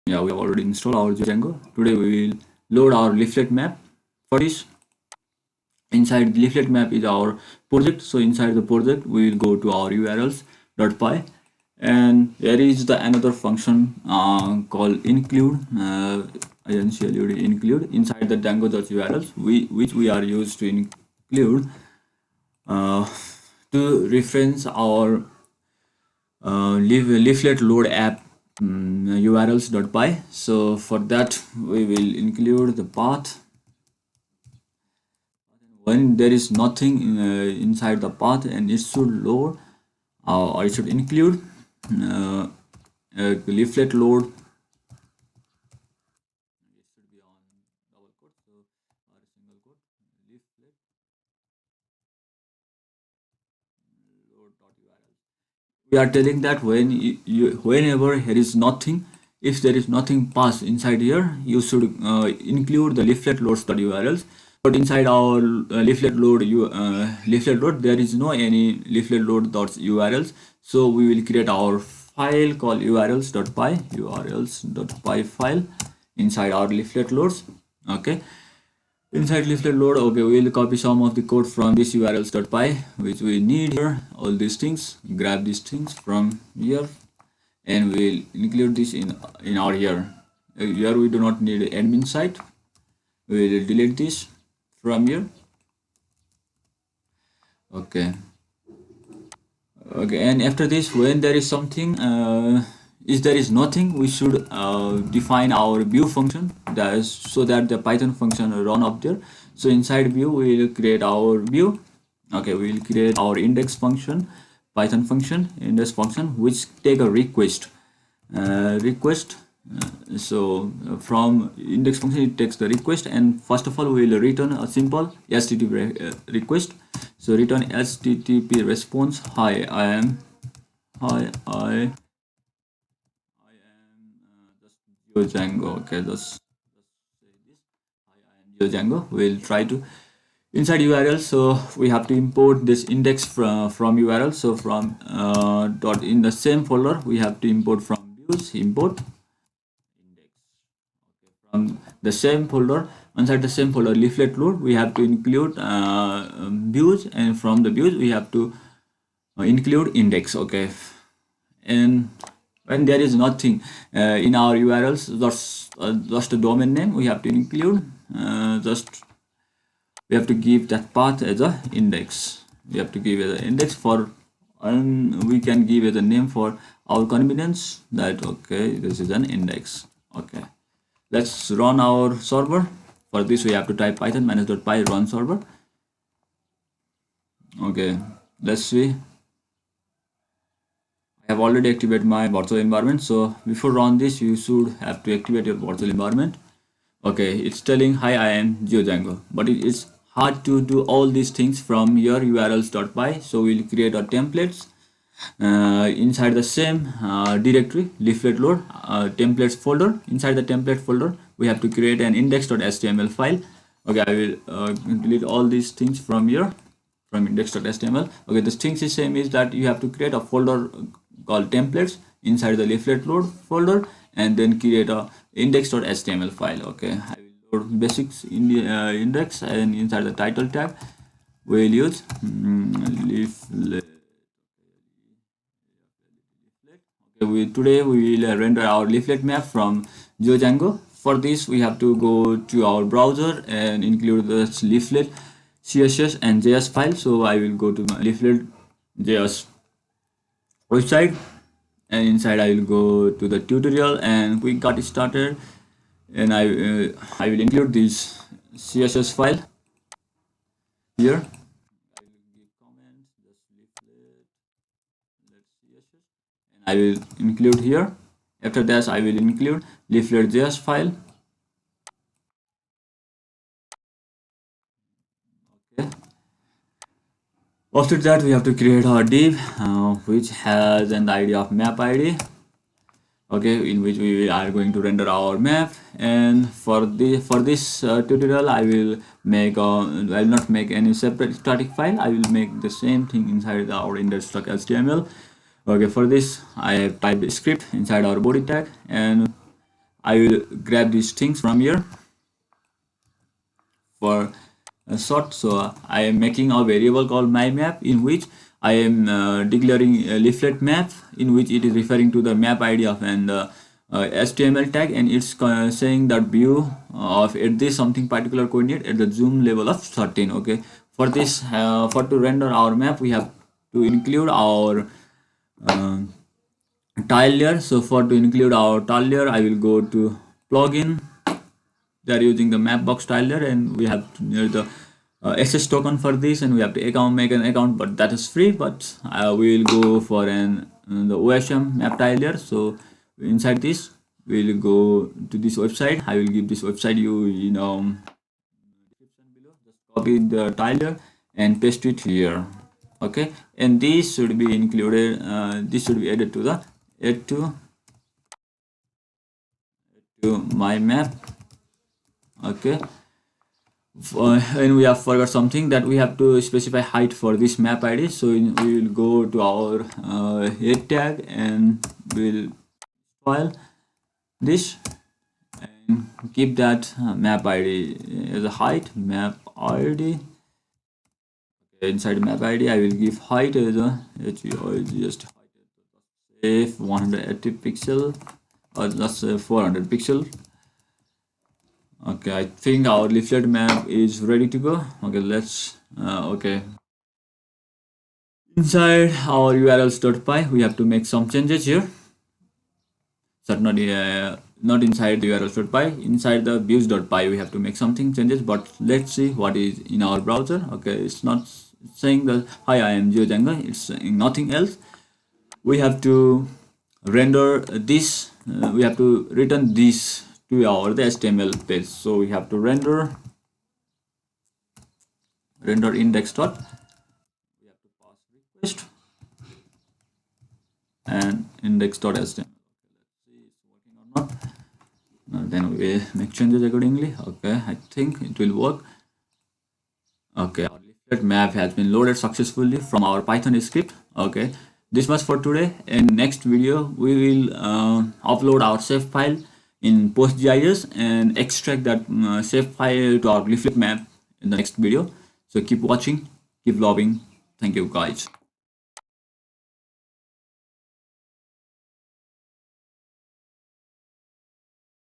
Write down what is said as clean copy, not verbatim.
Yeah, we have already installed our Django. Today we will load our leaflet map. For this, inside the leaflet map is our project. So inside the project, we will go to our urls.py, and there is the another function called include. Essentially include inside the Django.urls, which we are used to include uh, to reference our leaflet load app urls.py. So for that we will include the path. When there is nothing inside the path, and it should load or it should include uh, leaflet load. It should be on double quote, so or a single quote, leaflet load.url. We are telling that whenever there is nothing, if there is nothing pass inside here, you should include the leaflet loads.urls. But inside our leaflet load, there is no any leaflet load.urls. So we will create our file called urls.py file inside our leaflet loads. Okay, inside leaflet load, okay, we'll copy some of the code from this urls.py, which we need here. All these things, grab these things from here, and we'll include this in our here. Here we do not need admin site. We'll delete this from here. Okay, okay, and after this, when there is something, if there is nothing, we should define our view function, that is so that the Python function will run up there. So inside view we will create our view. Okay, we will create our index function, Python function index function, which take a request. From index function, it takes the request, and first of all we will return a simple HTTP request. So return HTTP response. Hi, I am just GeoDjango. Okay, just say this. Hi, I am GeoDjango. We'll try to inside URL. So we have to import this index from URL. So from dot in the same folder, we have to import from views, import index. Okay, from the same folder, inside the same folder leaflet load, we have to include views, and from the views we have to include index. Okay, and when there is nothing in our urls, just a domain name, we have to include just we have to give that path as a index. We have to give it an index for, and we can give it a name for our convenience, that okay, this is an index. Okay, let's run our server. For this we have to type python -.py run server. Okay, let's see. I have already activated my virtual environment. So before run this, you should have to activate your virtual environment. Okay, it's telling hi, I am GeoDjango, but it is hard to do all these things from your urls.py. So we'll create a templates inside the same directory, leaflet load templates folder. Inside the template folder, we have to create an index.html file. Okay, I will delete all these things from here, from index.html. Okay, the things is same, is that you have to create a folder called templates inside the leaflet load folder, and then create a index.html file. Okay, I will load basics in the index, and inside the title tag we'll use leaflet. Okay, today we will render our leaflet map from GeoDjango. For this, we have to go to our browser and include the leaflet CSS and JS file. So I will go to my leaflet JS website, and inside I will go to the tutorial and we got started, and I will include this CSS file here. I will give comments, just leaflet, let's CSS, and I will include here. After that, I will include leaflet JS file. Okay. After that, we have to create our div which has an ID of map ID. Okay, in which we are going to render our map. And for this tutorial, I will not make any separate static file. I will make the same thing inside our index.html. Okay, for this I have typed script inside our body tag, and I will grab these things from here for a sort. So I am making a variable called my map, in which I am declaring a leaflet map, in which it is referring to the map ID of an HTML tag, and it's saying that view of at this something particular coordinate at the zoom level of 13. Okay, for this for to render our map, we have to include our uh, tile layer. So for to include our tile layer, I will go to plugin. They are using the Mapbox tiler, and we have to near the access token for this, and we have to make an account, but that is free. But we will go for an the OSM map tiler. So inside this, we will go to this website. I will give this website you description below. Just copy the tiler and paste it here. Okay, and this should be included. This should be added to the add to my map. Okay, and we have forgot something, that we have to specify height for this map ID. So we will go to our head tag, and we'll file this and keep that map ID as a height map ID. Okay, inside map ID, I will give height as a just height 180 pixel, or just 400 pixel. Okay, I think our leaflet map is ready to go. Okay, let's okay, inside our urls.py we have to make some changes here. So not inside the urls.py, inside the views.py we have to make something changes. But let's see what is in our browser. Okay, it's not saying that hi, I am GeoDjango, it's saying nothing else. We have to render this, we have to return this to our the HTML page. So we have to render index dot, we have to pass request and index.html. Let's see it's working or not. Now then we make changes accordingly. Okay, I think it will work. Okay, our leaflet map has been loaded successfully from our Python script. Okay, this was for today. In next video we will upload our save file in PostGIS and extract that save file to our leaflet map in the next video. So keep watching, keep loving. Thank you guys.